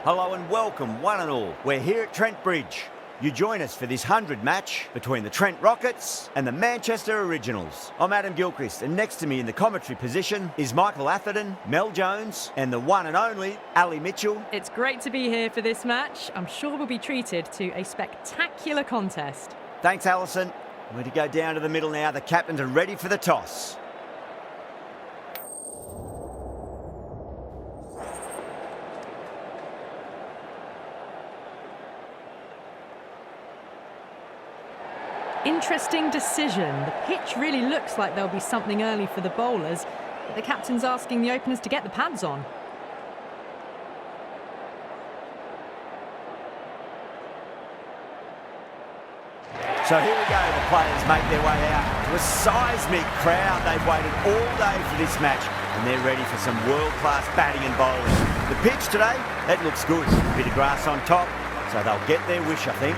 Hello and welcome, one and all. We're here at Trent Bridge. You join us for this 100 match between the Trent Rockets and the Manchester Originals. I'm Adam Gilchrist, and next to me in the commentary position is Michael Atherton, Mel Jones, and the one and only Ali Mitchell. It's great to be here for this match. I'm sure we'll be treated to a spectacular contest. Thanks, Alison. We're to go down to the middle now. The captains are ready for the toss. Interesting decision. The pitch really looks like there'll be something early for the bowlers, but the captain's asking the openers to get the pads on. So here we go, the players make their way out to a seismic crowd. They've waited all day for this match and they're ready for some world-class batting and bowling. The pitch today, it looks good. A bit of grass on top, so they'll get their wish, I think.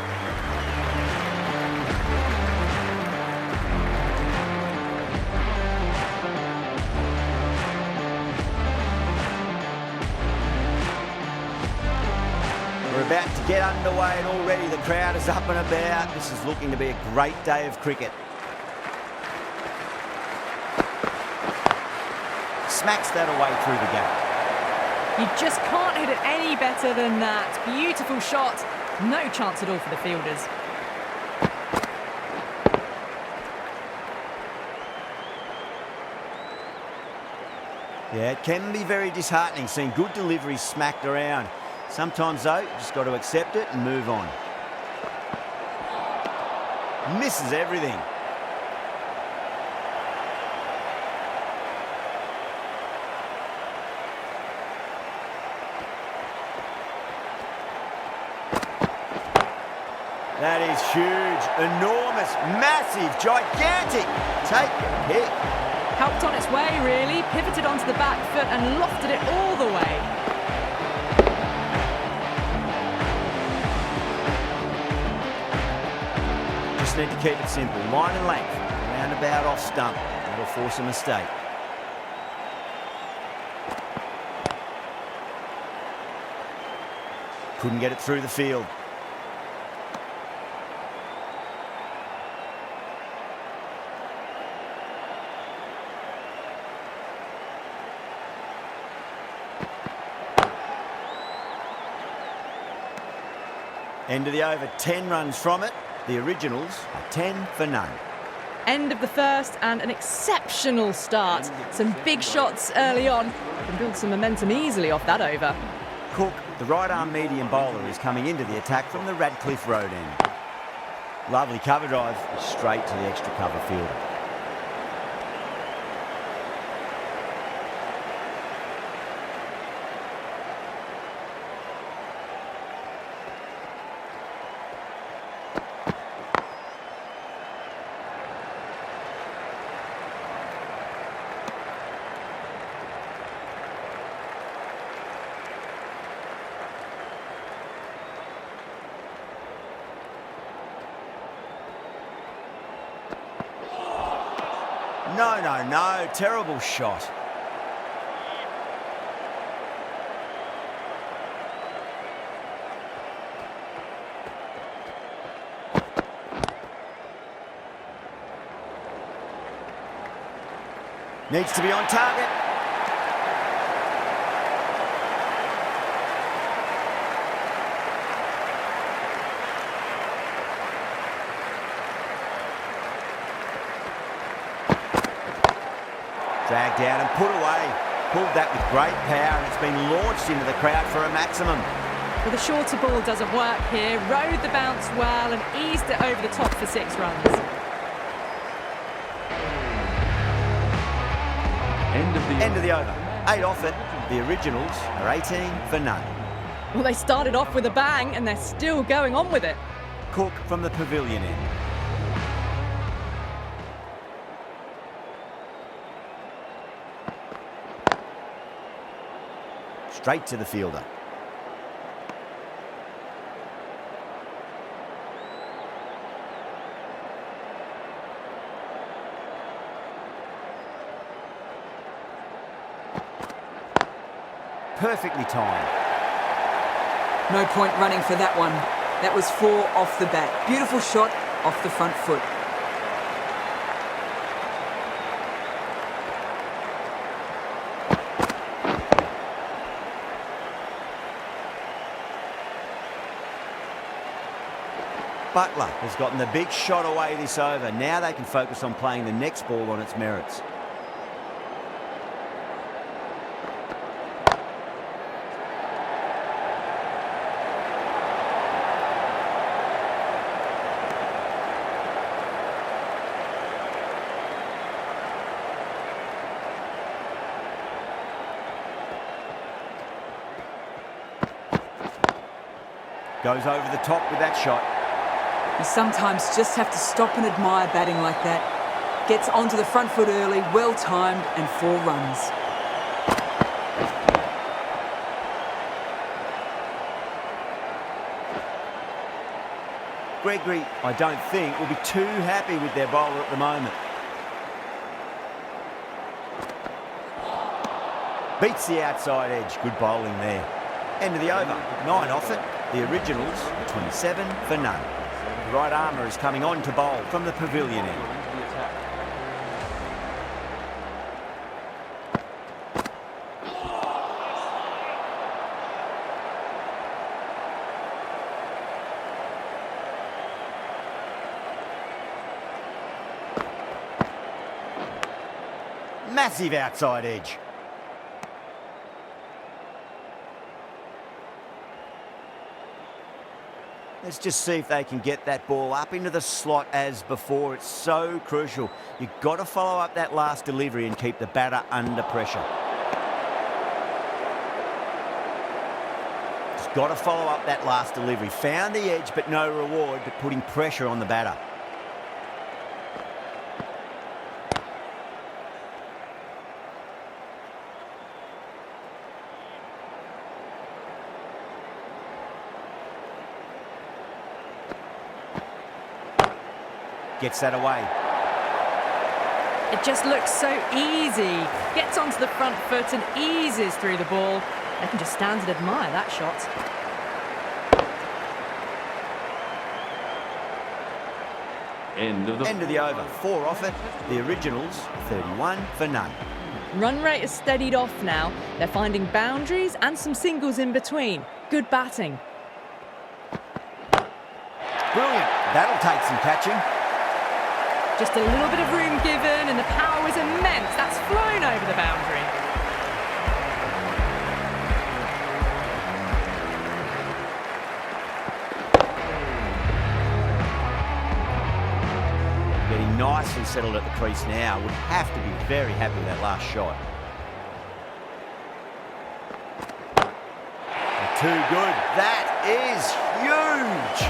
We're about to get underway and already the crowd is up and about. This is looking to be a great day of cricket. Smacks that away through the gap. You just can't hit it any better than that. Beautiful shot. No chance at all for the fielders. Yeah, it can be very disheartening seeing good deliveries smacked around. Sometimes, though, you just got to accept it and move on. Misses everything. That is huge, enormous, massive, gigantic. Take your pick. Helped on its way, really. Pivoted onto the back foot and lofted it all the way. Just need to keep it simple. Line and length. Roundabout off stump. That'll force a mistake. Couldn't get it through the field. End of the over, 10 runs from it. The Originals are 10 for none. End of the first and an exceptional start. Some big shots early on. Can build some momentum easily off that over. Cook, the right-arm medium bowler, is coming into the attack from the Radcliffe Road end. Lovely cover drive, straight to the extra cover fielder. No, terrible shot. Needs to be on target. Dragged down and put away. Pulled that with great power and it's been launched into the crowd for a maximum. Well, the shorter ball doesn't work here. Rode the bounce well and eased it over the top for 6 runs. End of the over. 8 off it. The Originals are 18 for none. Well, they started off with a bang and they're still going on with it. Cook from the pavilion end. Straight to the fielder. Perfectly timed. No point running for that one. That was 4 off the bat. Beautiful shot off the front foot. Butler has gotten the big shot away this over. Now they can focus on playing the next ball on its merits. Goes over the top with that shot. You sometimes just have to stop and admire batting like that. Gets onto the front foot early, well timed, and 4 runs. Gregory, I don't think, will be too happy with their bowler at the moment. Beats the outside edge. Good bowling there. End of the over. 9 off it. The originals, 27 for none. The right armour is coming on to bowl from the pavilion end. Massive outside edge. Let's just see if they can get that ball up into the slot as before. It's so crucial. You've got to follow up that last delivery and keep the batter under pressure. Just got to follow up that last delivery. Found the edge, but no reward, but putting pressure on the batter. Gets that away. It just looks so easy. Gets onto the front foot and eases through the ball. They can just stand and admire that shot. End of the over. 4 off it. The originals, 31 for none. Run rate has steadied off now. They're finding boundaries and some singles in between. Good batting. Brilliant. That'll take some catching. Just a little bit of room given and the power was immense. That's flown over the boundary. Getting nicely settled at the crease now. Would have to be very happy with that last shot. Too good. That is huge.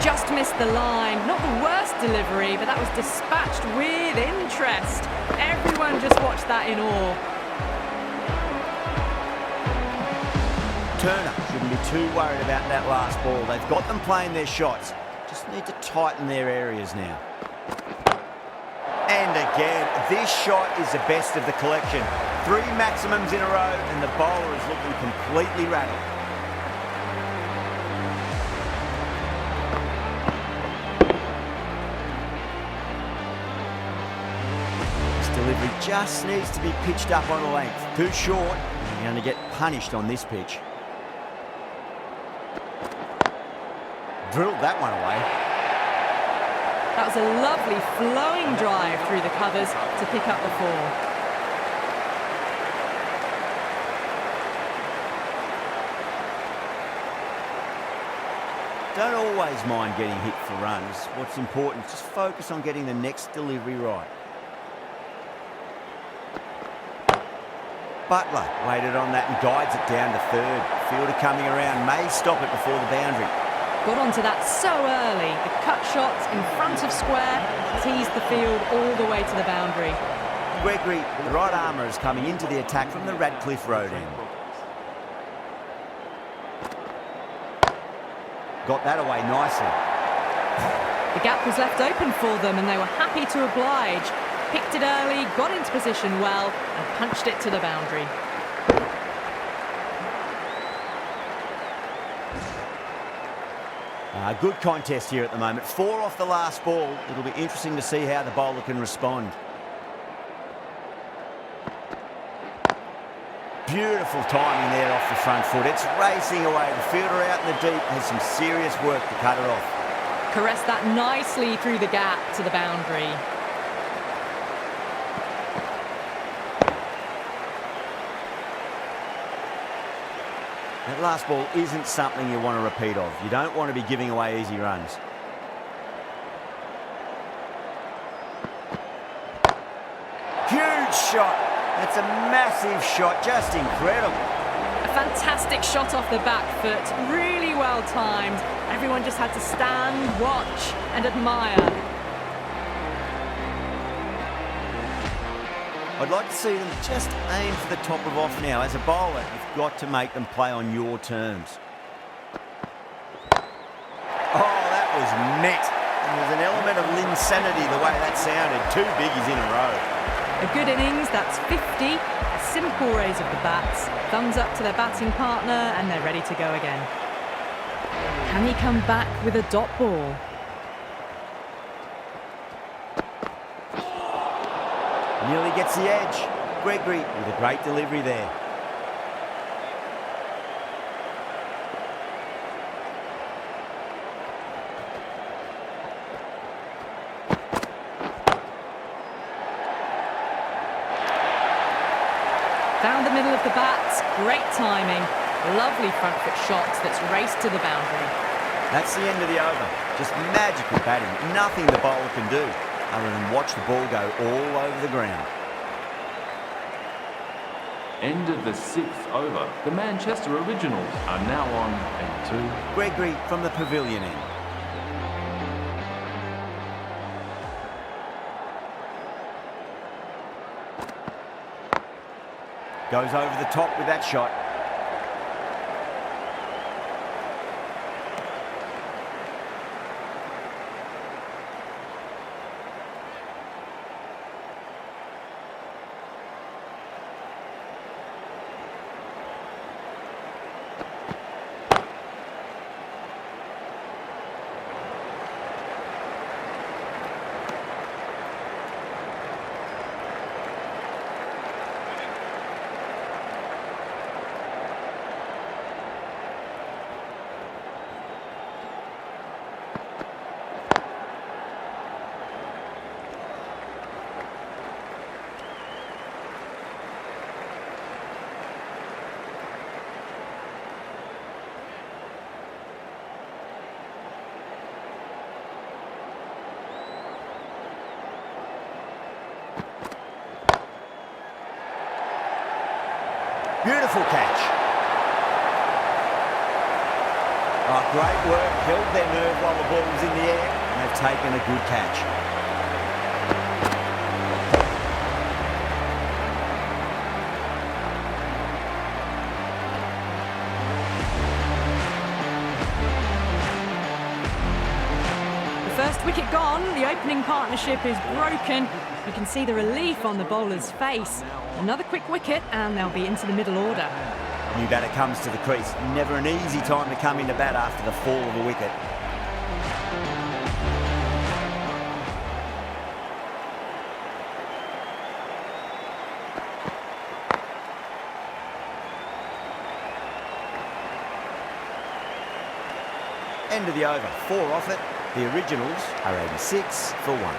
Just missed the line. Not the worst delivery, but that was dispatched with interest. Everyone just watched that in awe. Turner shouldn't be too worried about that last ball. They've got them playing their shots. Just need to tighten their areas now. And again, this shot is the best of the collection. 3 maximums in a row, and the bowler is looking completely rattled. Delivery just needs to be pitched up on a length. Too short, and you're going to get punished on this pitch. Drilled that one away. That was a lovely flowing drive through the covers to pick up the 4. Don't always mind getting hit for runs. What's important is just focus on getting the next delivery right. Butler waited on that and guides it down to 3rd. Fielder coming around may stop it before the boundary. Got onto that so early. The cut shots in front of square teased the field all the way to the boundary. Gregory, the right armour, is coming into the attack from the Radcliffe Road end. Got that away nicely. The gap was left open for them and they were happy to oblige. Picked it early, got into position well and punched it to the boundary. Good contest here at the moment. 4 off the last ball. It'll be interesting to see how the bowler can respond. Beautiful timing there off the front foot. It's racing away. The fielder out in the deep has some serious work to cut it off. Caressed that nicely through the gap to the boundary. That last ball isn't something you want to repeat of. You don't want to be giving away easy runs. Huge shot. That's a massive shot. Just incredible. A fantastic shot off the back foot. Really well timed. Everyone just had to stand, watch and admire. I'd like to see them just aim for the top of off now. As a bowler, you've got to make them play on your terms. Oh, that was net. There's an element of insanity the way that sounded. 2 biggies in a row. A good innings, that's 50. A simple raise of the bats. Thumbs up to their batting partner and they're ready to go again. Can he come back with a dot ball? Nearly gets the edge. Gregory with a great delivery there. Found the middle of the bat. Great timing. Lovely front foot shot that's raced to the boundary. That's the end of the over. Just magical batting. Nothing the bowler can do other than watch the ball go all over the ground. End of the 6th over. The Manchester Originals are now on 8-2. Gregory from the pavilion end. Goes over the top with that shot. Beautiful catch. Oh, great work. Held their nerve while the ball was in the air, and they've taken a good catch. First wicket gone, the opening partnership is broken. You can see the relief on the bowler's face. Another quick wicket and they'll be into the middle order. New batter comes to the crease. Never an easy time to come into bat after the fall of a wicket. End of the over. 4 off it. The Originals are 86 for 1.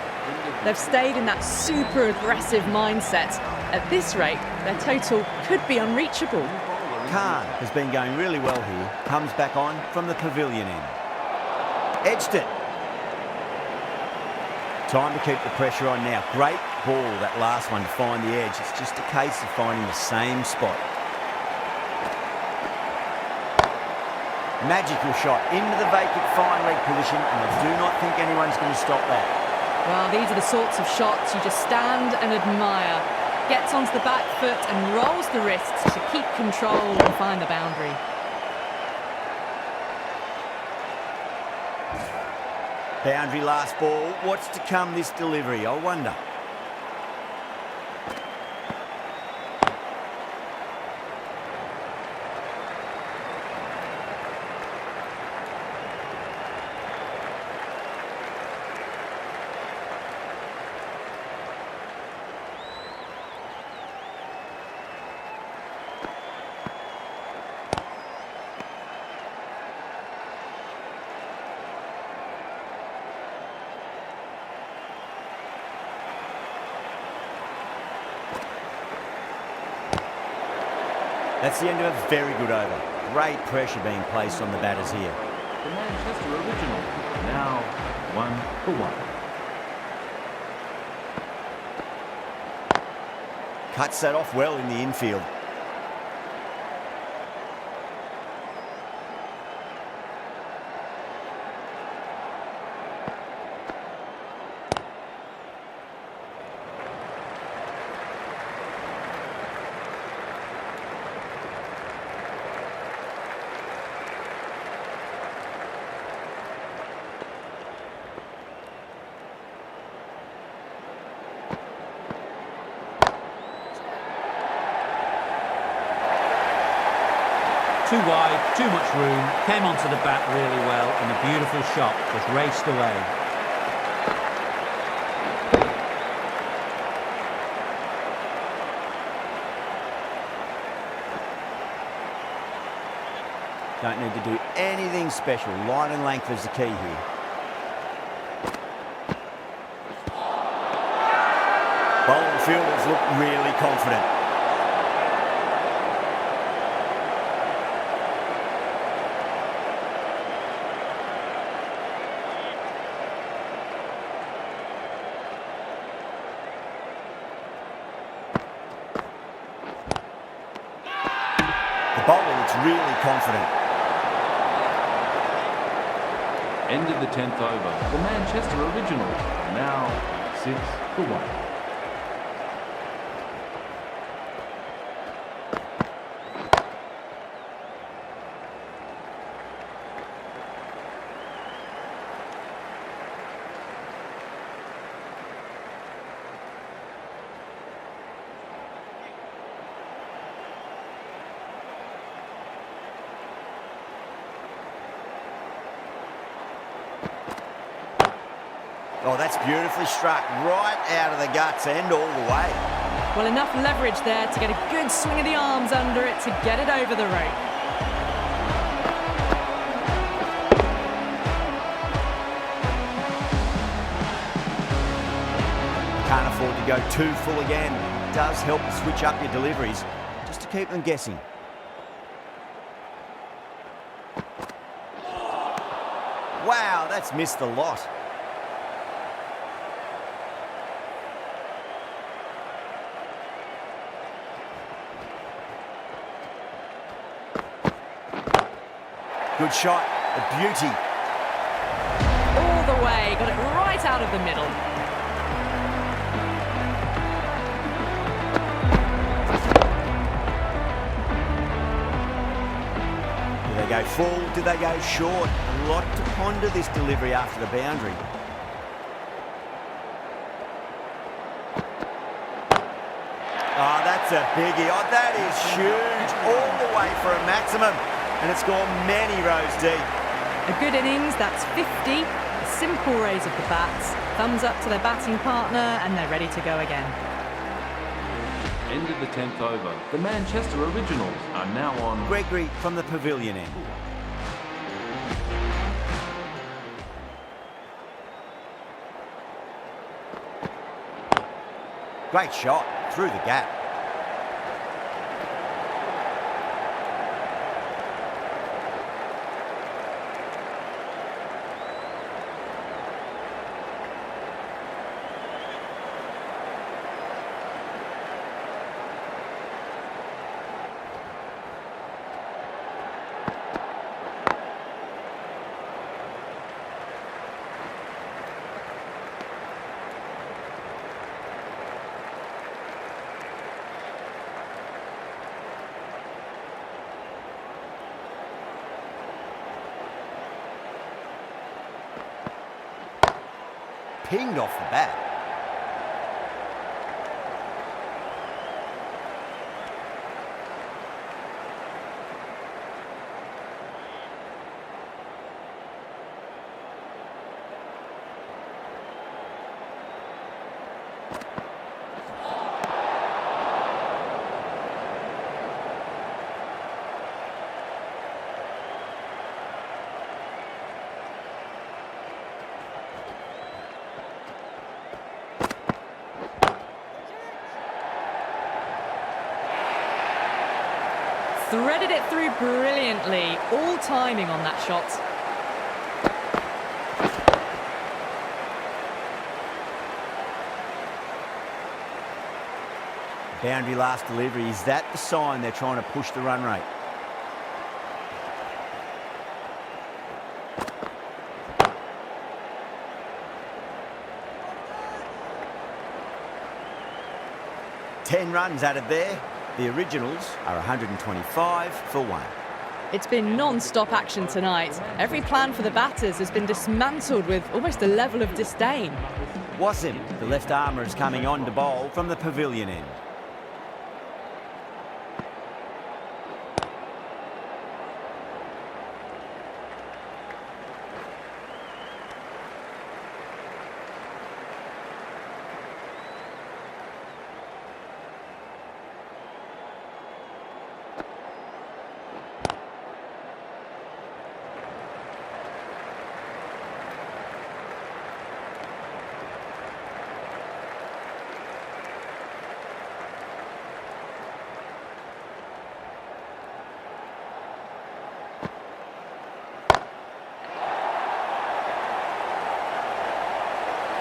They've stayed in that super aggressive mindset. At this rate, their total could be unreachable. Khan has been going really well here. Comes back on from the pavilion end. Edged it. Time to keep the pressure on now. Great ball, that last one, to find the edge. It's just a case of finding the same spot. Magical shot into the vacant fine leg position, and I do not think anyone's going to stop that. Well, these are the sorts of shots you just stand and admire. Gets onto the back foot and rolls the wrists to keep control and find the boundary. Boundary last ball. What's to come this delivery, I wonder. That's the end of a very good over. Great pressure being placed on the batters here. The Manchester original now 1-1. Cuts that off well in the infield. Too wide, too much room, came onto the bat really well, and a beautiful shot was raced away. Don't need to do anything special. Line and length is the key here. Bowling fielders look really confident. The bowler looks really confident. End of the 10th over. The Manchester originals are now 6-1. Oh, that's beautifully struck. Right out of the guts and all the way. Well, enough leverage there to get a good swing of the arms under it to get it over the rope. Can't afford to go too full again. It does help to switch up your deliveries, just to keep them guessing. Wow, that's missed the lot. Good shot, a beauty. All the way, got it right out of the middle. Do they go full? Do they go short? A lot to ponder this delivery after the boundary. Oh, that's a biggie. Oh, that is huge. All the way for a maximum. And it's gone many rows deep. A good innings, that's 50. A simple raise of the bats. Thumbs up to their batting partner, and they're ready to go again. End of the 10th over. The Manchester originals are now on. Gregory from the pavilion end. Great shot through the gap. Pinged off the bat. threaded it through brilliantly. All timing on that shot. Boundary last delivery. Is that the sign they're trying to push the run rate? Ten runs added there. The Originals are 125 for 1. It's been non-stop action tonight. Every plan for the batters has been dismantled with almost a level of disdain. Wasim, the left armour, is coming on to bowl from the pavilion end.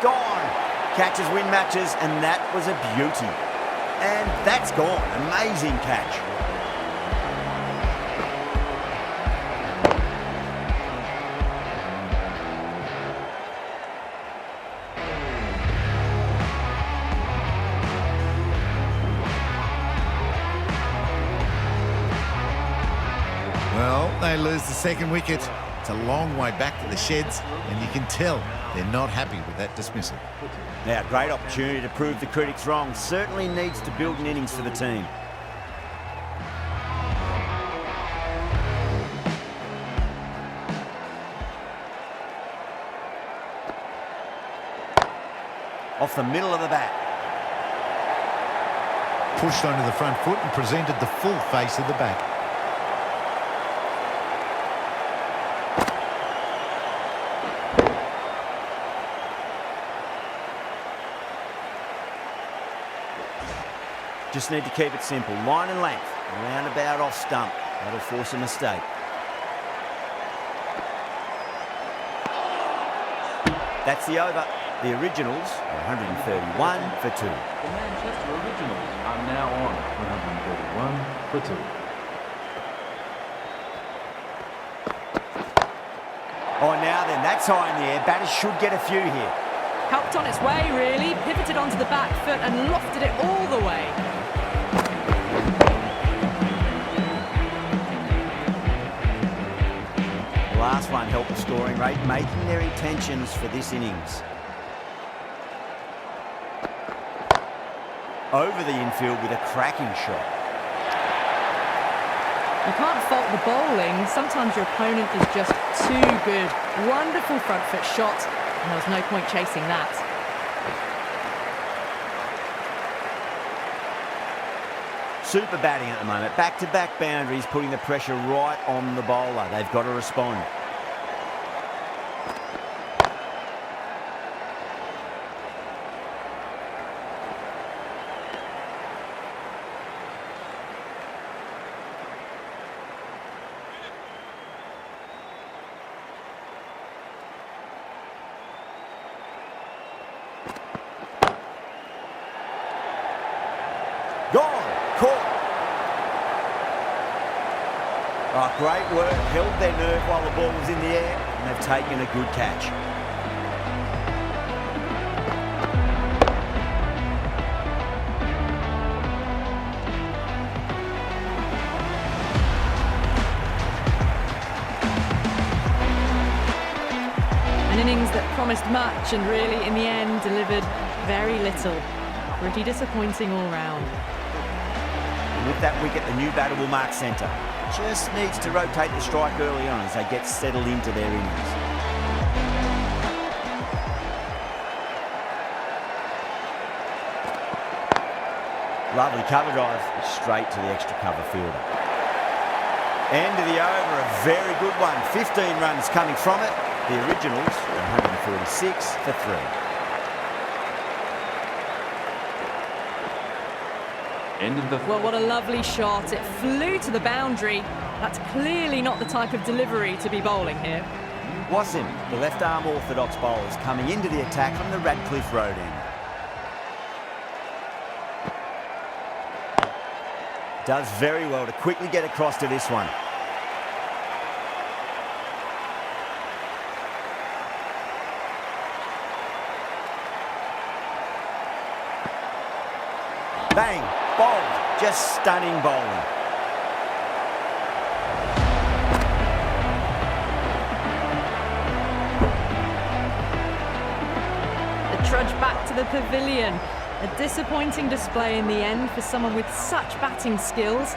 Gone. Catches win matches, and that was a beauty. And that's gone. Amazing catch. Well, they lose the second wicket. It's a long way back to the sheds, and you can tell they're not happy with that dismissal. Now, great opportunity to prove the critics wrong. Certainly needs to build an innings for the team. Off the middle of the bat. Pushed onto the front foot and presented the full face of the bat. Just need to keep it simple. Line and length. Roundabout off stump. That'll force a mistake. That's the over. The Originals are 131 for 2. The Manchester Originals are now on 131 for 2. Oh, now then, that's high in the air. Batters should get a few here. Helped on its way, really. Pivoted onto the back foot and lofted it all the way. The last one helped the scoring rate, making their intentions for this innings. Over the infield with a cracking shot. You can't fault the bowling. Sometimes your opponent is just too good. Wonderful front foot shot. And there was no point chasing that. Super batting at the moment. Back-to-back boundaries, putting the pressure right on the bowler. They've got to respond. Gone. Caught. Oh, great work. Held their nerve while the ball was in the air, and they've taken a good catch. An innings that promised much and really, in the end, delivered very little. Pretty disappointing all round. And with that wicket, the new batter will mark centre. Just needs to rotate the strike early on as they get settled into their innings. Lovely cover drive, straight to the extra cover fielder. End of the over, a very good one. 15 runs coming from it. The Originals are 146 for 3. End of the... Well, what a lovely shot. It flew to the boundary. That's clearly not the type of delivery to be bowling here. Wasim, the left-arm orthodox bowlers, coming into the attack from the Radcliffe Road end. Does very well to quickly get across to this one. Bang, bowled, just stunning bowling. The trudge back to the pavilion. A disappointing display in the end for someone with such batting skills.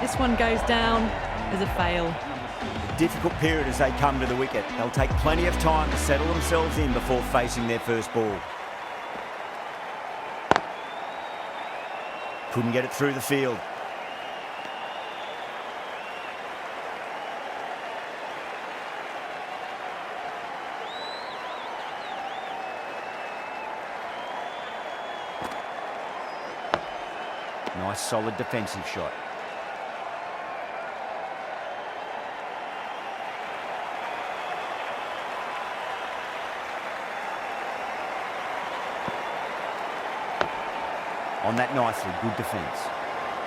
This one goes down as a fail. Difficult period as they come to the wicket. They'll take plenty of time to settle themselves in before facing their first ball. Couldn't get it through the field. Nice solid defensive shot. On that nicely, good defence.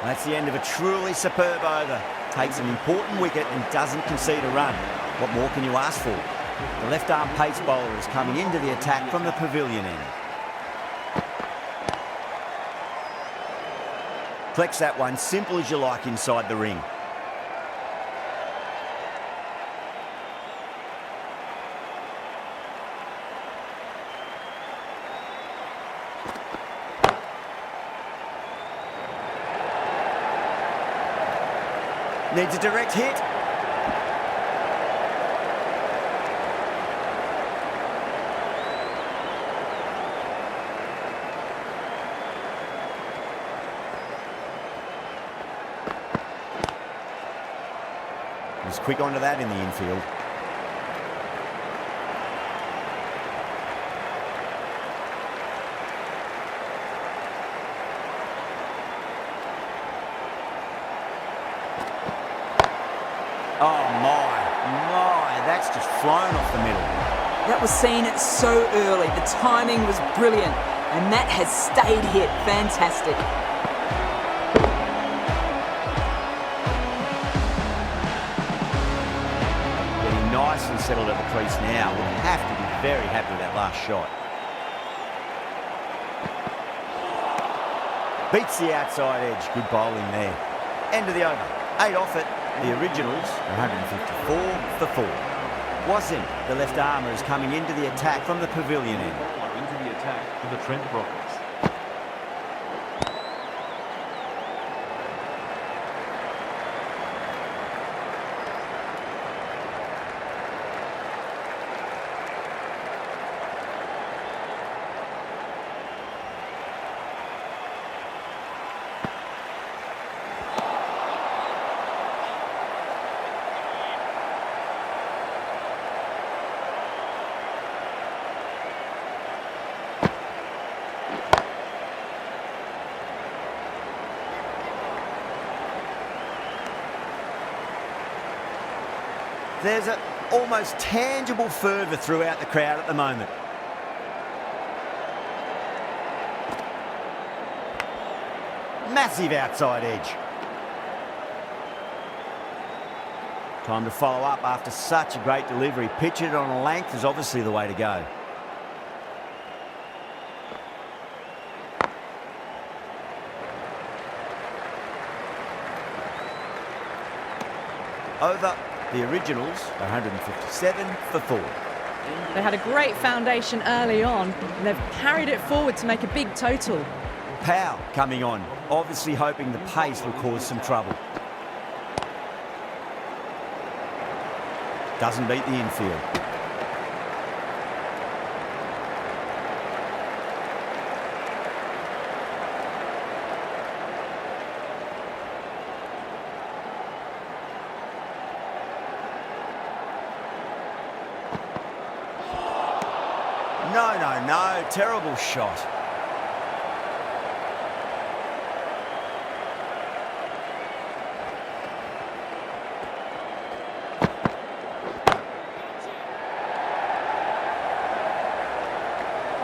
That's the end of a truly superb over. Takes an important wicket and doesn't concede a run. What more can you ask for? The left-arm pace bowler is coming into the attack from the pavilion end. Flex that one, simple as you like inside the ring. Needs a direct hit. He's quick onto that in the infield. Oh my, that's just flown off the middle. That was seen so early. The timing was brilliant, and that has stayed hit. Fantastic. Getting nicely settled at the crease now. Will have to be very happy with that last shot. Beats the outside edge. Good bowling there. End of the over. 8 off it. The originals are 154 for 4. Wasim, the left armour, is coming into the attack from the pavilion end. Into the attack for the Trent Rockets. There's an almost tangible fervour throughout the crowd at the moment. Massive outside edge. Time to follow up after such a great delivery. Pitch it on a length is obviously the way to go. Over. The originals are 157 for 4. They had a great foundation early on, and they've carried it forward to make a big total. Powell coming on, obviously hoping the pace will cause some trouble. Doesn't beat the infield. No, terrible shot.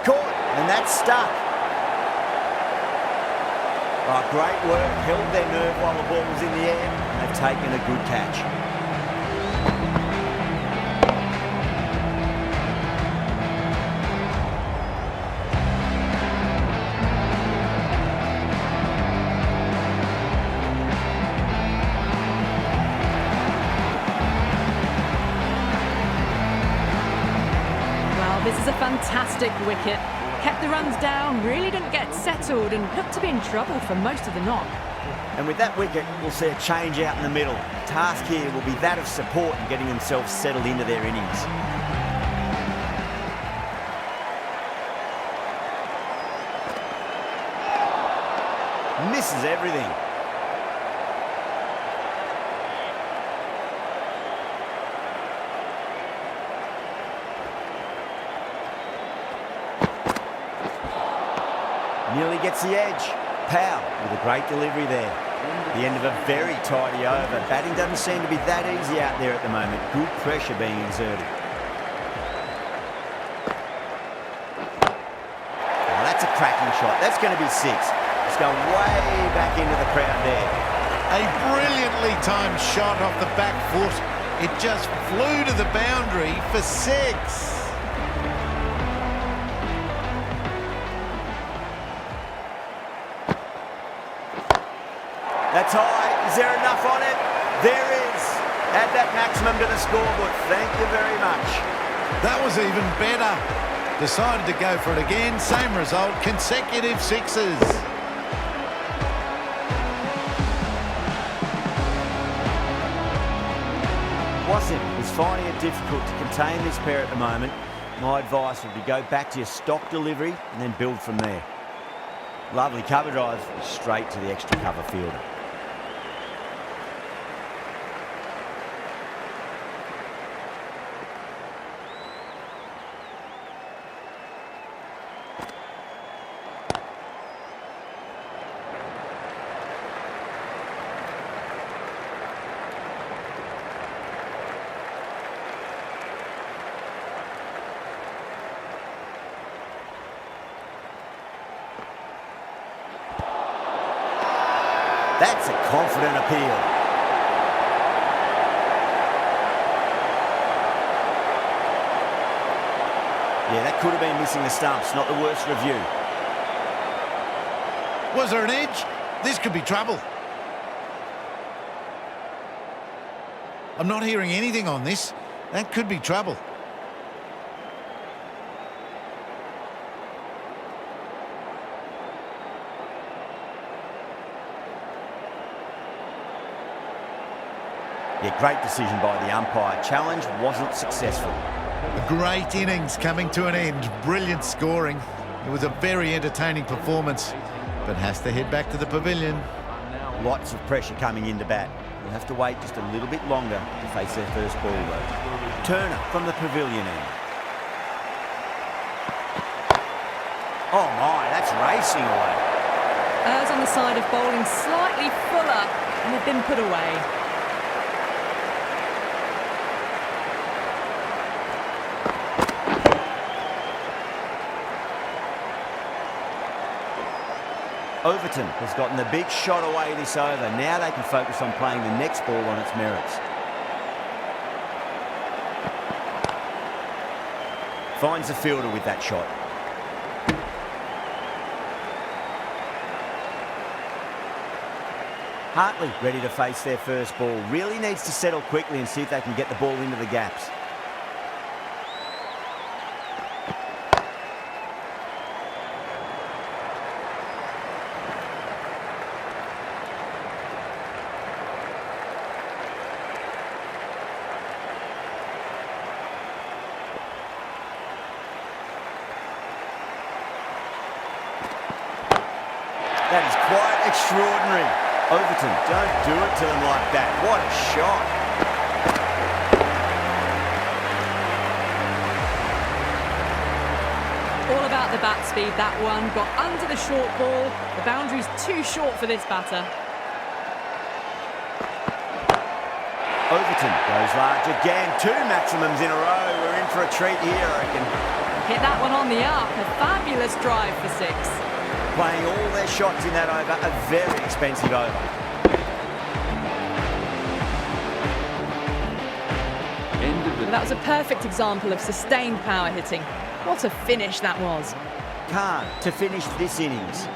caught, and that's stuck. Oh, great work, held their nerve while the ball was in the air. They've taken a good catch. Well, this is a fantastic wicket. Kept the runs down, really didn't get settled and looked to be in trouble for most of the knock. And with that wicket, we'll see a change out in the middle. The task here will be that of support and getting themselves settled into their innings. Misses everything. Nearly gets the edge. Powell with a great delivery there. The end of a very tidy over. Batting doesn't seem to be that easy out there at the moment. Good pressure being exerted. Oh, that's a cracking shot. That's going to be 6. It's going way back into the crowd there. A brilliantly timed shot off the back foot. It just flew to the boundary for 6. That's high. Is there enough on it? There is. Add that maximum to the scoreboard. Thank you very much. That was even better. Decided to go for it again. Same result. Consecutive 6s. Wasim is finding it difficult to contain this pair at the moment. My advice would be go back to your stock delivery and then build from there. Lovely cover drive straight to the extra cover fielder. That's a confident appeal. Yeah, that could have been missing the stumps. Not the worst review. Was there an edge? This could be trouble. I'm not hearing anything on this. That could be trouble. Yeah, great decision by the umpire. Challenge wasn't successful. A great innings coming to an end. Brilliant scoring. It was a very entertaining performance, but has to head back to the pavilion. Lots of pressure coming into bat. We'll have to wait just a little bit longer to face their first ball, though. Turner from the pavilion end. Oh my, that's racing away. Errs on the side of bowling slightly fuller and have been put away. Overton has gotten the big shot away this over. Now they can focus on playing the next ball on its merits. Finds the fielder with that shot. Hartley ready to face their first ball. Really needs to settle quickly and see if they can get the ball into the gaps. That is quite extraordinary. Overton, don't do it to them like that. What a shot. All about the bat speed, that one. Got under the short ball. The boundary's too short for this batter. Overton goes large again. 2 maximums in a row. We're in for a treat here, I reckon. Hit that one on the up. A fab fabulous drive for 6. Playing all their shots in that over, a very expensive over. Well, that was a perfect example of sustained power hitting. What a finish that was. Khan to finish this innings.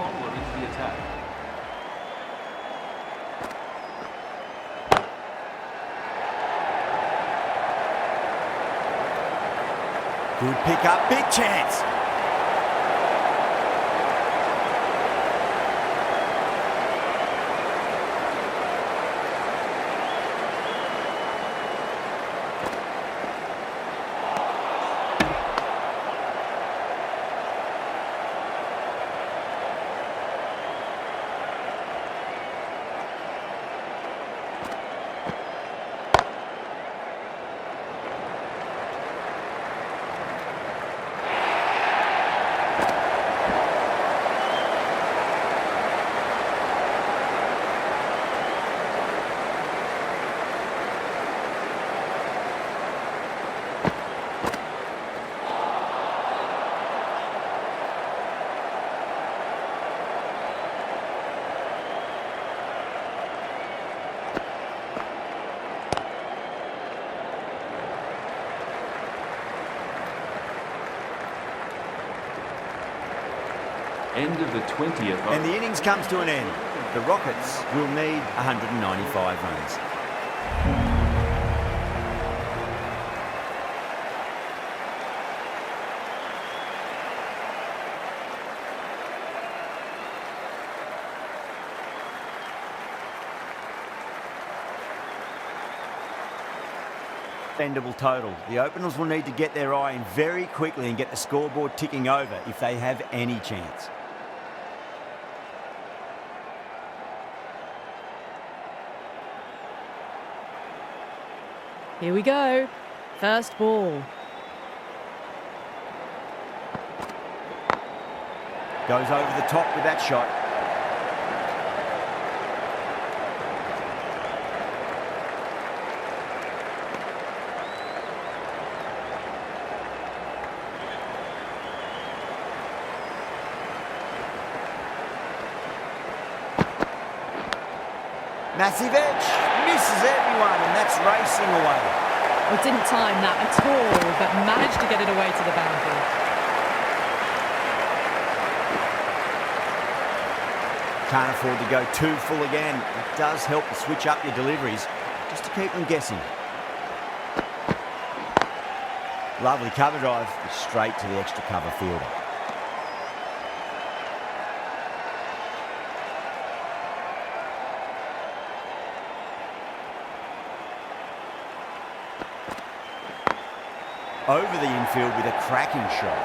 Good pick up, big chance. End of the 20th. And the innings comes to an end. The Rockets will need 195 runs. Expendable total. The openers will need to get their eye in very quickly and get the scoreboard ticking over if they have any chance. Here we go. First ball. Goes over the top with that shot. Massive edge, misses everyone, and that's racing away. Well, didn't time that at all, but managed to get it away to the boundary. Can't afford to go too full again. It does help to switch up your deliveries, just to keep them guessing. Lovely cover drive, straight to the extra cover fielder. Over the infield with a cracking shot.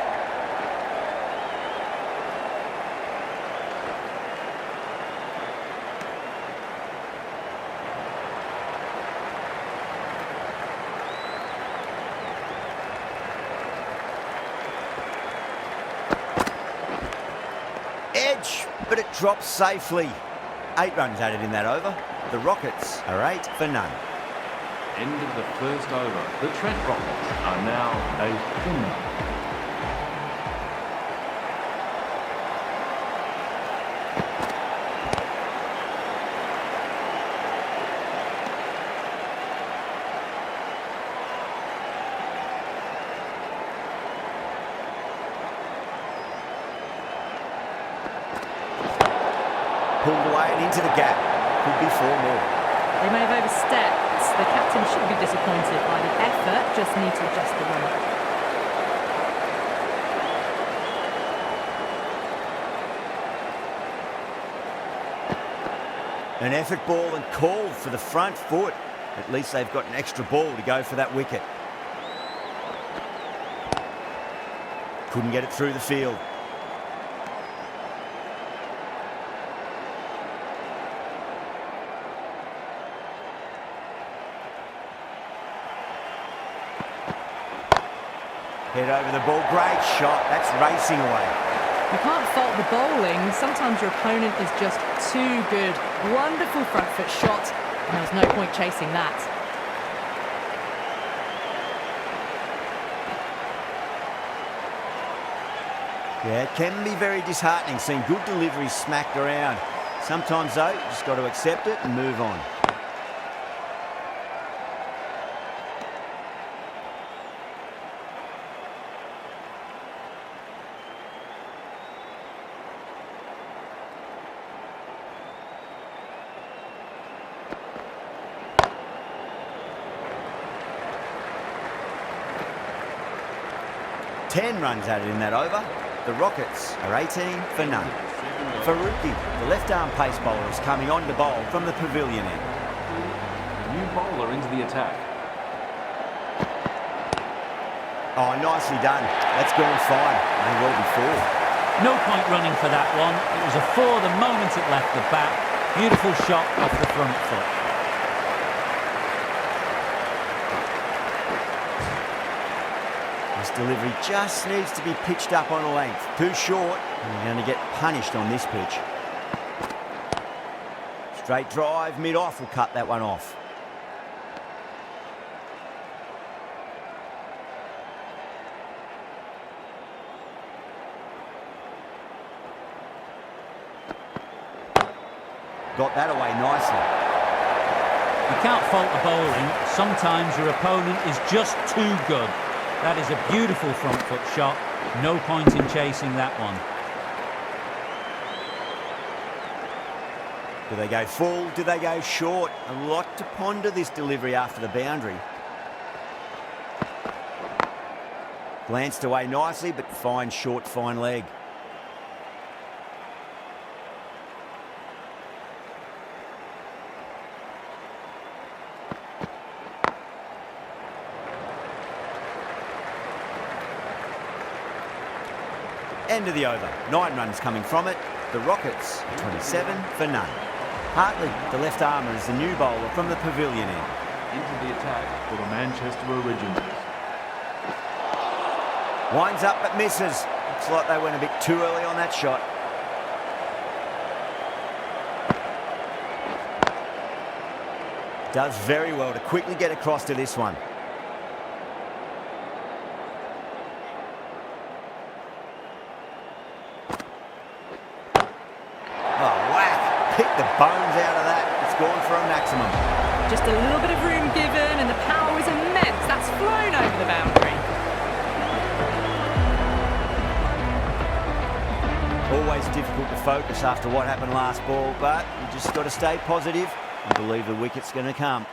Edge, but it drops safely. 8 runs added in that over. The Rockets are 8 for none. End of the first over. The Trent Rockets are now a thin. Pulled away and into the gap. Could be 4 more. They may have overstepped. The captain should be disappointed by the effort, just need to adjust the run. An effort ball and called for the front foot. At least they've got an extra ball to go for that wicket. Couldn't get it through the field. Head over the ball, great shot, that's racing away. You can't fault the bowling, sometimes your opponent is just too good. Wonderful front foot shot, and there was no point chasing that. Yeah, it can be very disheartening seeing good deliveries smacked around. Sometimes, though, you just got to accept it and move on. Ten runs added in that over. The Rockets are 18 for none. Faruqi, the left-arm pace bowler, is coming on to bowl from the pavilion end. New bowler into the attack. Oh, nicely done. That's gone fine. May well be four. No point running for that one. It was a four the moment it left the bat. Beautiful shot off the front foot. This delivery just needs to be pitched up on a length. Too short, and you're going to get punished on this pitch. Straight drive, mid-off will cut that one off. Got that away nicely. You can't fault the bowling. Sometimes your opponent is just too good. That is a beautiful front foot shot. No point in chasing that one. Do they go full? Do they go short? A lot to ponder this delivery after the boundary. Glanced away nicely, but fine short, fine leg. End of the over. 9 runs coming from it. The Rockets, 27 for none. Hartley, the left armour, is the new bowler from the pavilion end. Into the attack for the Manchester Originals. Winds up but misses. Looks like they went a bit too early on that shot. Does very well to quickly get across to this one. Pick the bones out of that. It's gone for a maximum. Just a little bit of room given and the power is immense. That's flown over the boundary. Always difficult to focus after what happened last ball, but you just got to stay positive and believe the wicket's going to come.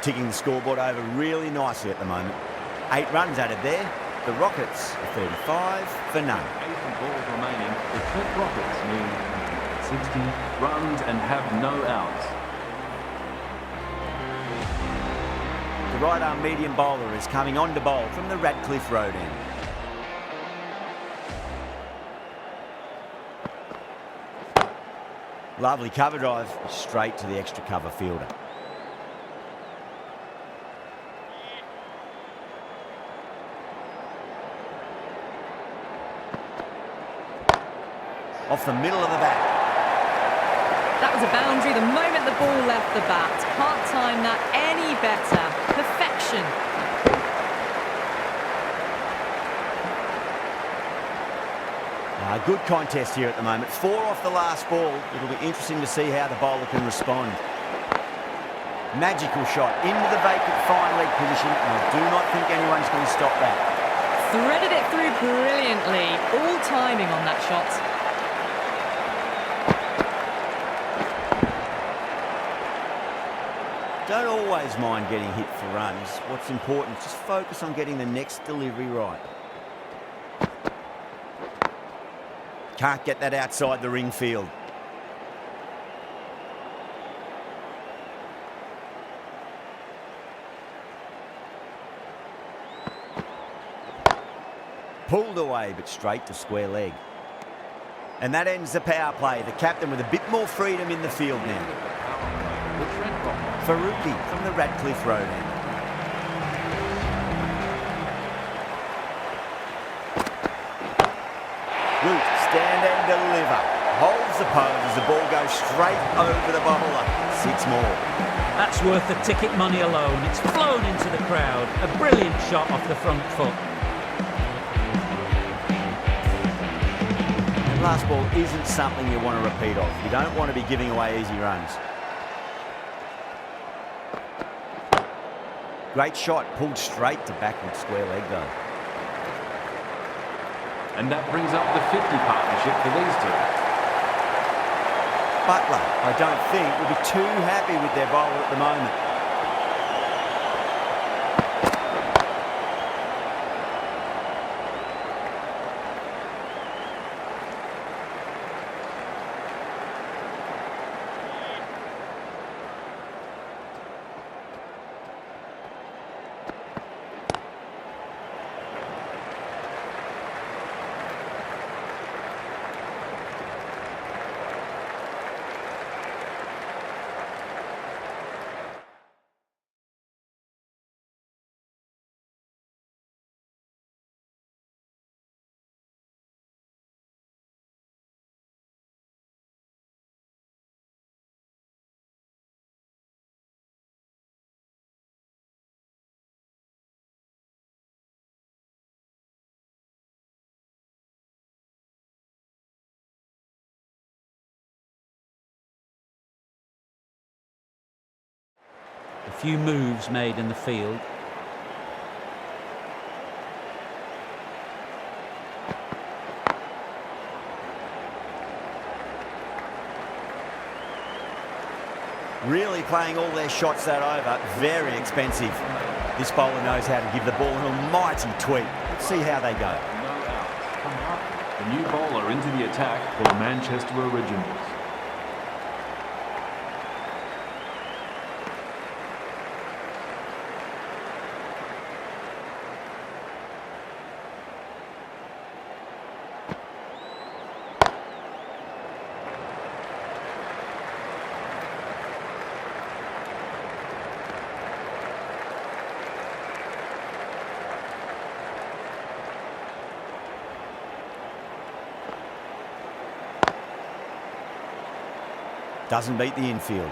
Ticking the scoreboard over really nicely at the moment. 8 runs added there. The Rockets are 35 for none. 8 balls remaining. The Trent Rockets need 60 runs and have no outs. The right-arm medium bowler is coming on to bowl from the Radcliffe Road end. Lovely cover drive, straight to the extra cover fielder. Off the middle of the bat. That was a boundary the moment the ball left the bat. Can't time that any better. Perfection. Good contest here at the moment. 4 off the last ball. It'll be interesting to see how the bowler can respond. Magical shot into the vacant fine leg position, and I do not think anyone's going to stop that. Threaded it through brilliantly. All timing on that shot. Don't always mind getting hit for runs. What's important is just focus on getting the next delivery right. Can't get that outside the ring field. Pulled away, but straight to square leg. And that ends the power play. The captain with a bit more freedom in the field now. Faruqi from the Radcliffe Road end. Root, stand and deliver. Holds the pose as the ball goes straight over the bowler. 6 more. That's worth the ticket money alone. It's flown into the crowd. A brilliant shot off the front foot. And last ball isn't something you want to repeat of. You don't want to be giving away easy runs. Great shot, pulled straight to backward square leg though. And that brings up the 50 partnership for these two. Butler, I don't think, will be too happy with their bowler at the moment. A few moves made in the field. Really playing all their shots that over. Very expensive. This bowler knows how to give the ball an almighty tweak. Let's see how they go. No outs. The new bowler into the attack for the Manchester Originals. Doesn't beat the infield.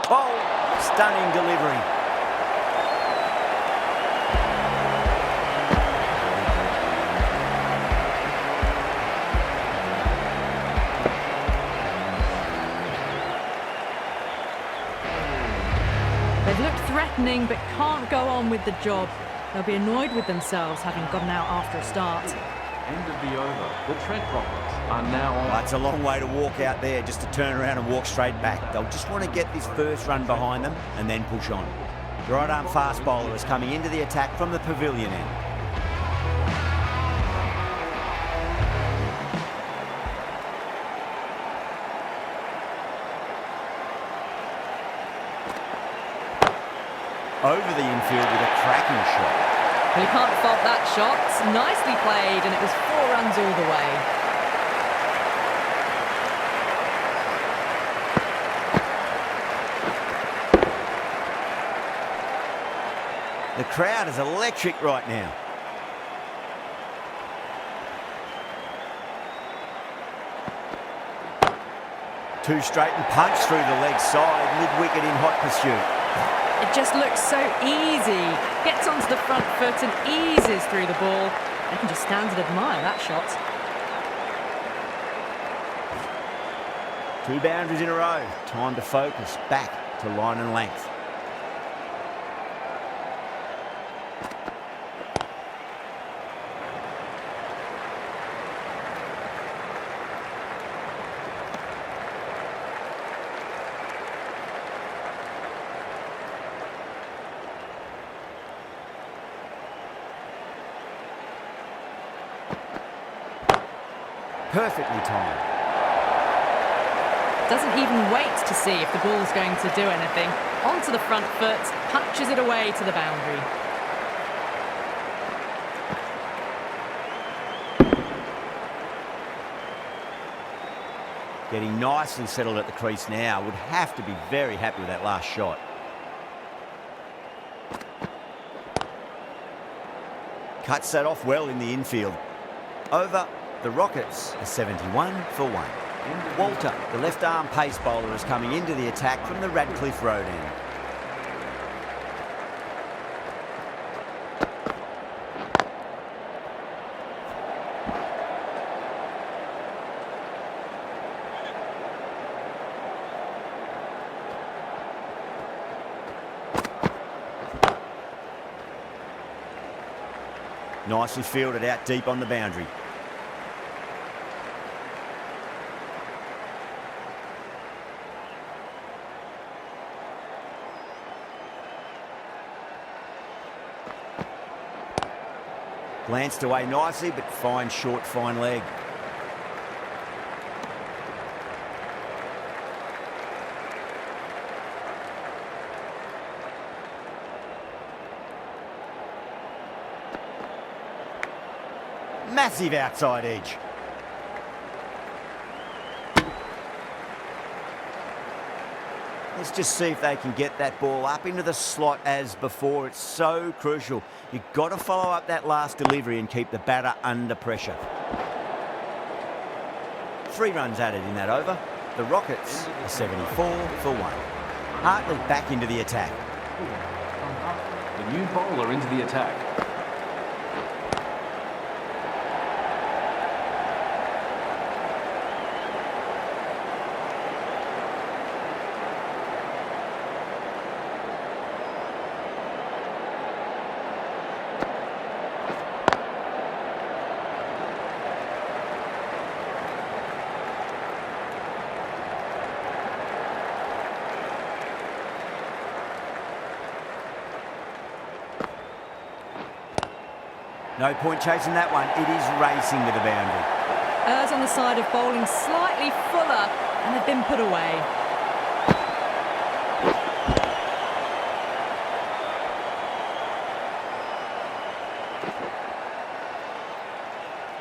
Oh, stunning delivery. They've looked threatening but can't go on with the job. They'll be annoyed with themselves having gotten out after a start. End of the over. The Trent Rockets are now on. That's a long way to walk out there just to turn around and walk straight back. They'll just want to get this first run behind them and then push on. The right arm fast bowler is coming into the attack from the pavilion end. Over the infield with a cracking shot. Well, you can't fault that shot. Nicely played, and it was 4 runs all the way. The crowd is electric right now. Two straight and punch through the leg side, mid-wicket in hot pursuit. It just looks so easy. Gets onto the front foot and eases through the ball. I can just stand and admire that shot. 2 boundaries in a row. Time to focus back to line and length. Perfectly timed. Doesn't even wait to see if the ball's going to do anything. Onto the front foot, punches it away to the boundary. Getting nicely settled at the crease now. Would have to be very happy with that last shot. Cuts that off well in the infield. Over, the Rockets are 71 for 1. Walter, the left-arm pace bowler, is coming into the attack from the Radcliffe Road end. Nicely fielded out deep on the boundary. Glanced away nicely, but fine short, fine leg. Massive outside edge. Let's just see if they can get that ball up into the slot as before. It's so crucial. You've got to follow up that last delivery and keep the batter under pressure. 3 runs added in that over. The Rockets are 74 for 1. Hartley back into the attack. The new bowler into the attack. No point chasing that one. It is racing to the boundary. Errs on the side of bowling slightly fuller, and they've been put away.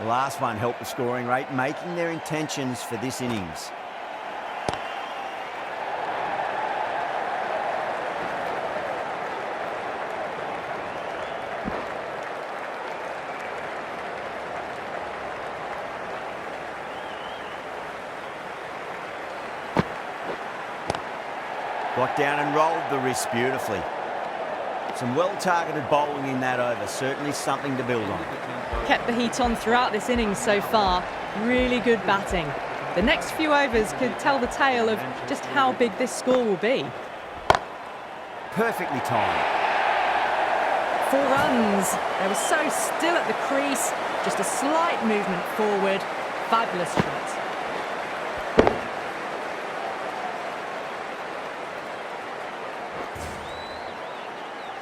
The last one helped the scoring rate, making their intentions for this innings. Got down and rolled the wrist beautifully. Some well-targeted bowling in that over, certainly something to build on. Kept the heat on throughout this innings so far. Really good batting. The next few overs could tell the tale of just how big this score will be. Perfectly timed. 4 runs. They were so still at the crease. Just a slight movement forward. Fabulous shot.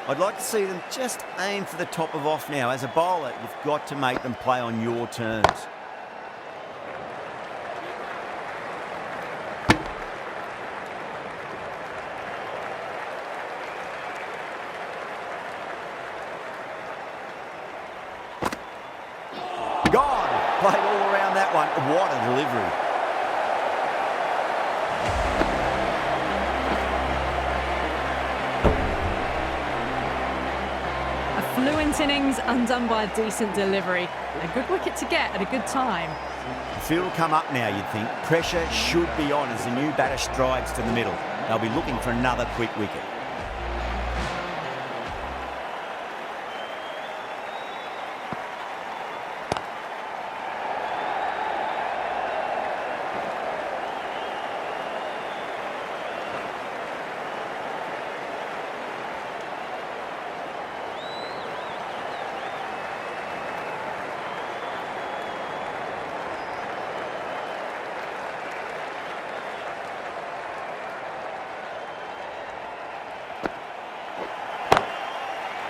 I'd like to see them just aim for the top of off now. As a bowler, you've got to make them play on your terms. Gone! Played all around that one. What a delivery. Fluent innings undone by a decent delivery. A good wicket to get at a good time. The field will come up now, you'd think. Pressure should be on as the new batter strides to the middle. They'll be looking for another quick wicket.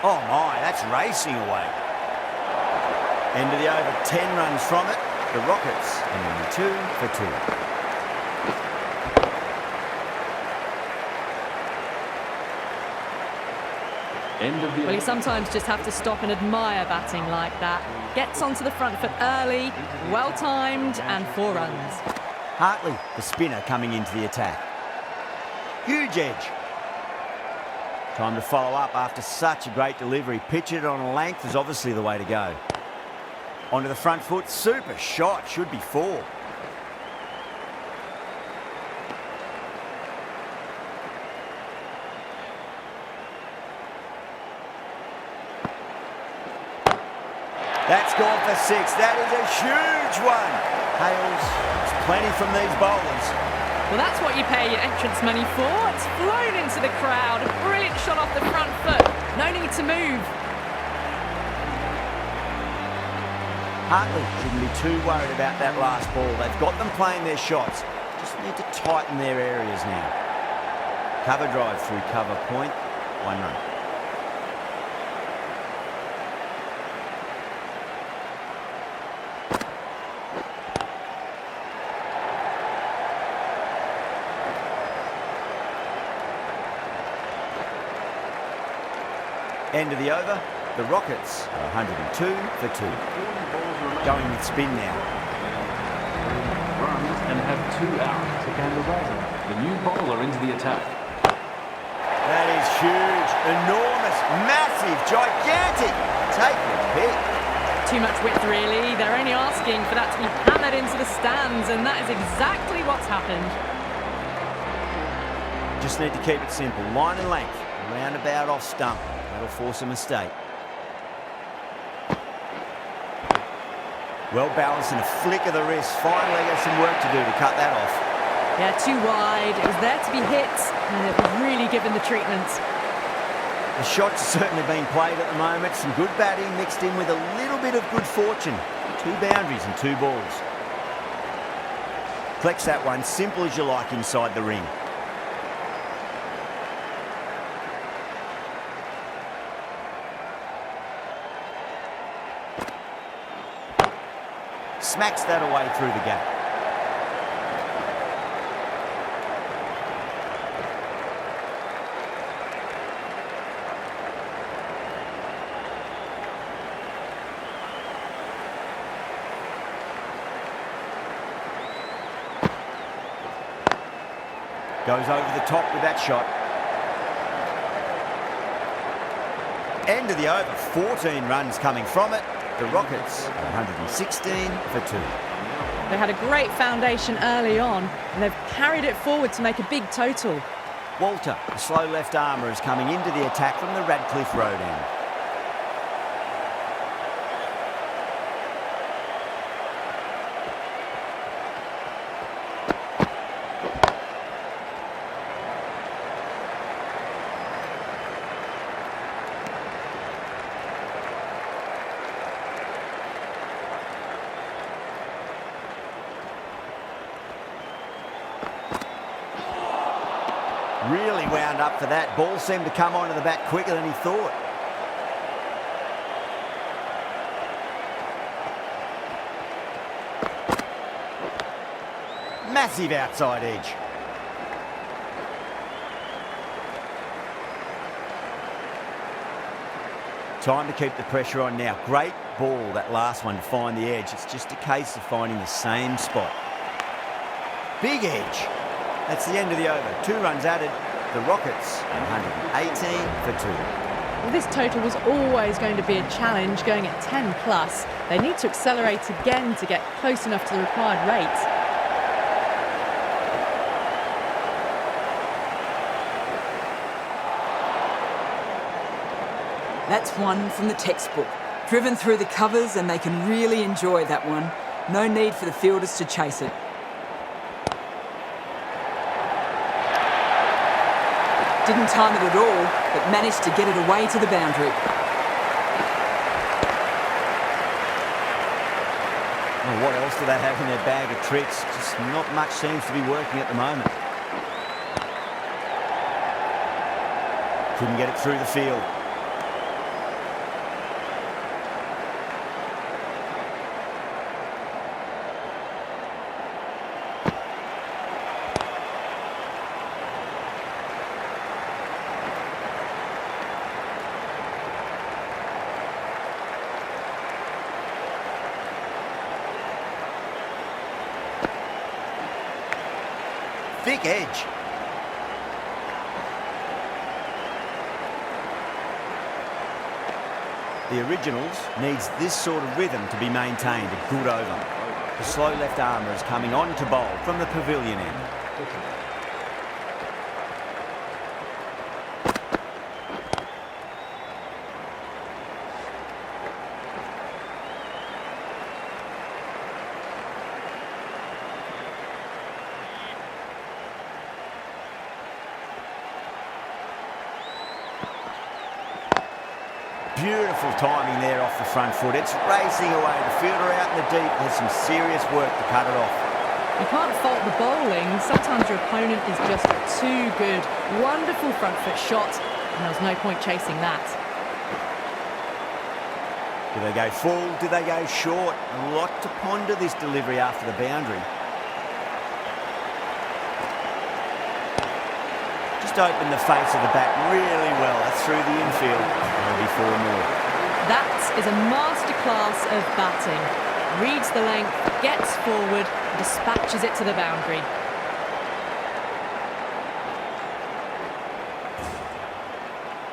Oh my, that's racing away. End of the over, 10 runs from it. The Rockets are only 2 for 2. Well, you sometimes just have to stop and admire batting like that. Gets onto the front foot early, well-timed, and 4 runs. Hartley, the spinner, coming into the attack. Huge edge. Time to follow up after such a great delivery. Pitch it on a length is obviously the way to go. Onto the front foot, super shot, should be 4. That's gone for 6. That is a huge one. Hales, there's plenty from these bowlers. Well, that's what you pay your entrance money for. It's flown into the crowd. A brilliant shot off the front foot. No need to move. Hartley shouldn't be too worried about that last ball. They've got them playing their shots. Just need to tighten their areas now. Cover drive through cover point. 1 run. End of the over, the Rockets are 102 for 2. Going with spin now. Runs and have 2 out to gain the run. The new bowler into the attack. That is huge, enormous, massive, gigantic. Take your pick. Too much width, really. They're only asking for that to be hammered into the stands, and that is exactly what's happened. Just need to keep it simple. Line and length, roundabout off stump. That'll force a mistake. Well balanced and a flick of the wrist. Finally got some work to do to cut that off. Yeah, too wide. It was there to be hit, and it was really given the treatment. The shots are certainly being played at the moment. Some good batting mixed in with a little bit of good fortune. 2 boundaries and 2 balls. Flex that one, simple as you like inside the ring. Smacks that away through the gap. Goes over the top with that shot. End of the over, 14 runs coming from it. The Rockets are 116 for 2. They had a great foundation early on, and they've carried it forward to make a big total. Walter, the slow left armour, is coming into the attack from the Radcliffe Road end. Really wound up for that. Ball seemed to come onto the bat quicker than he thought. Massive outside edge. Time to keep the pressure on now. Great ball, that last one, to find the edge. It's just a case of finding the same spot. Big edge. That's the end of the over. 2 runs added. The Rockets, 118 for 2. Well, this total was always going to be a challenge, going at 10 plus. They need to accelerate again to get close enough to the required rate. That's one from the textbook. Driven through the covers, and they can really enjoy that one. No need for the fielders to chase it. Didn't time it at all, but managed to get it away to the boundary. Well, what else do they have in their bag of tricks? Just not much seems to be working at the moment. Couldn't get it through the field. thick edge. The Originals needs this sort of rhythm to be maintained. A good over. The slow left armour is coming on to bowl from the pavilion end. Beautiful timing there off the front foot. It's racing away. The fielder out in the deep has some serious work to cut it off. You can't fault the bowling. Sometimes your opponent is just too good. Wonderful front foot shot, and there was no point chasing that. Do they go full? Do they go short? A lot to ponder this delivery after the boundary. Just open the face of the bat really well. That's through the infield. There'll be 4 more. That is a masterclass of batting. Reads the length, gets forward, dispatches it to the boundary.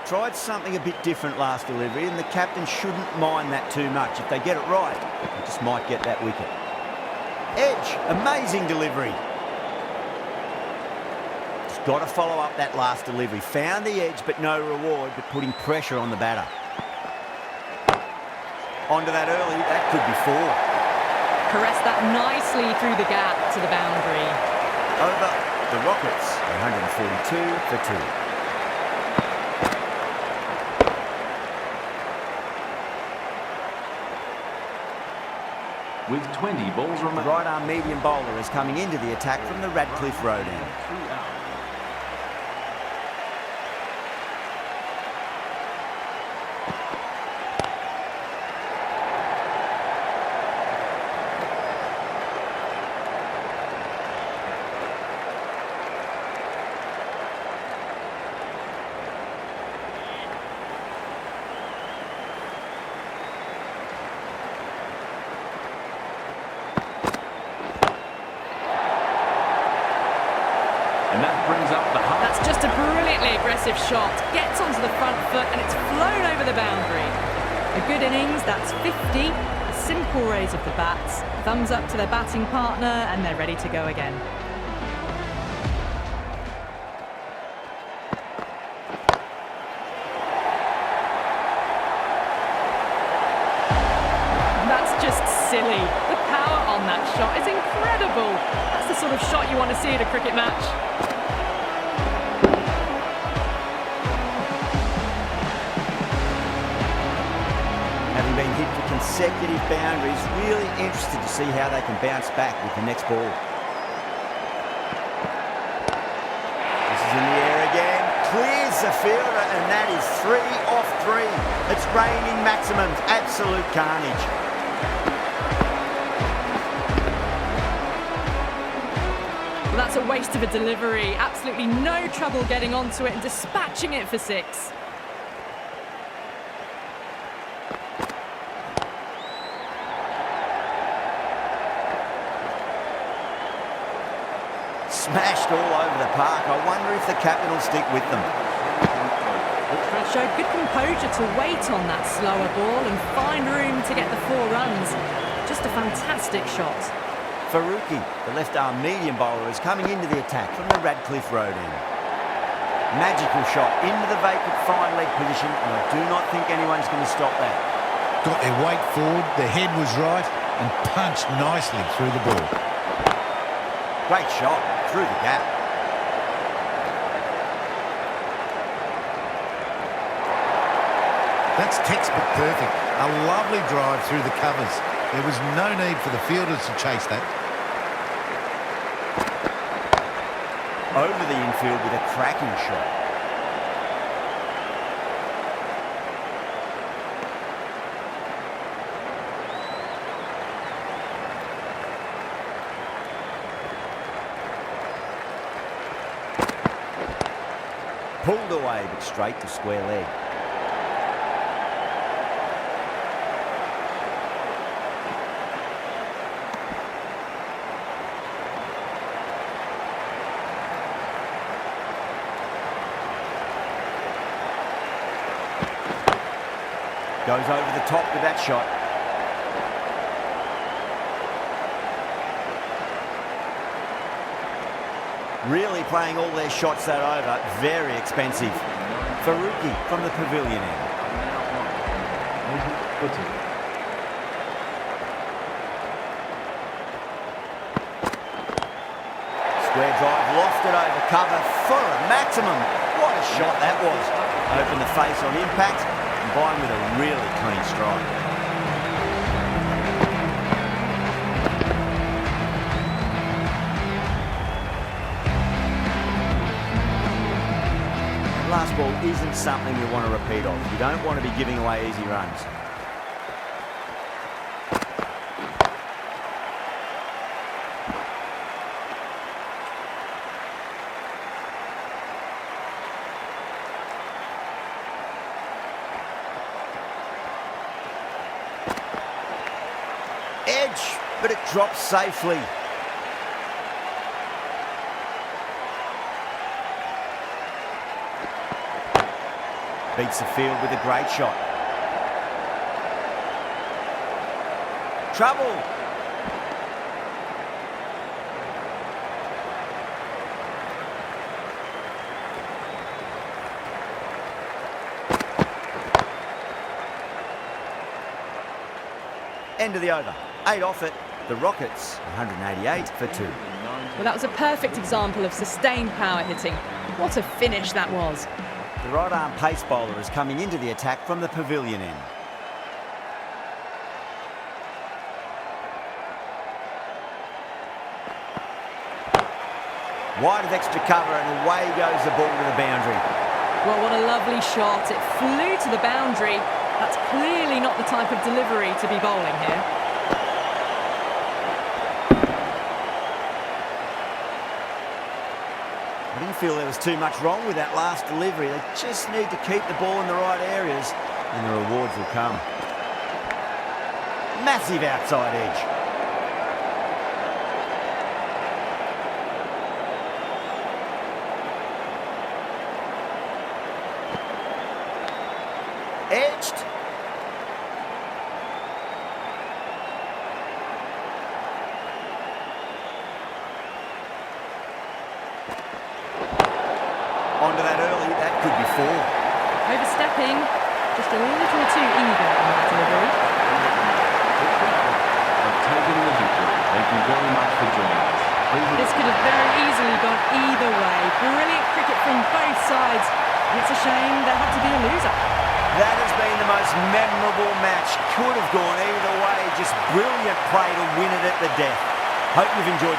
Tried something a bit different last delivery, and the captain shouldn't mind that too much. If they get it right, they just might get that wicket. Edge, amazing delivery. Just got to follow up that last delivery. Found the edge, but no reward, but putting pressure on the batter. Onto that early, that could be 4. Caressed that nicely through the gap to the boundary. Over the Rockets, 142 for 2. With 20 balls The remaining. right arm medium bowler is coming into the attack from the Radcliffe Road end. 3 out. And that brings up the half. That's just a brilliantly aggressive shot. Gets onto the front foot and it's flown over the boundary. A good innings, that's 50. A simple raise of the bats. Thumbs up to their batting partner and they're ready to go again. That's just silly. The power on that shot is incredible. That's the sort of shot you want to see at a cricket match. Having been hit for consecutive boundaries, really interested to see how they can bounce back with the next ball. This is in the air again. Clears the fielder, and that is 3 off 3. It's raining maximums. Absolute carnage. Well, that's a waste of a delivery. Absolutely no trouble getting onto it and dispatching it for 6. Smashed all over the park. I wonder if the captain will stick with them. Showed good composure to wait on that slower ball and find room to get the 4 runs. Just a fantastic shot. Faruqi, the left-arm medium bowler, is coming into the attack from the Radcliffe Road end. Magical shot into the vacant fine leg position, and I do not think anyone's going to stop that. Got their weight forward, the head was right, and punched nicely through the ball. Great shot through the gap. That's textbook perfect. A lovely drive through the covers. There was no need for the fielders to chase that. Over the infield with a cracking shot. Pulled away, but straight to square leg. Goes over the top with that shot. Really playing all their shots that over. Very expensive. Faruqi from the pavilion end. Square drive lofted over cover for a maximum. What a shot that was. Open the face on impact, combined with a really clean strike. Last ball isn't something we want to repeat of. You don't want to be giving away easy runs. Edge, but it drops safely. Beats the field with a great shot. Trouble. End of the over. 8 off it. The Rockets, 188 for 2. Well, that was a perfect example of sustained power hitting. What a finish that was. The right-arm pace bowler is coming into the attack from the pavilion end. Wide of extra cover and away goes the ball to the boundary. Well, what a lovely shot. It flew to the boundary. That's clearly not the type of delivery to be bowling here. I didn't feel there was too much wrong with that last delivery. They just need to keep the ball in the right areas and the rewards will come. Massive outside edge. Edged. Onto that early, that could be 4. Overstepping, just a little too eager on that delivery. Taking the victory. Thank you very much for joining us. This could have very easily gone either way. Brilliant cricket from both sides. And it's a shame there had to be a loser. That has been the most memorable match. Could have gone either way. Just brilliant play to win it at the death. Hope you've enjoyed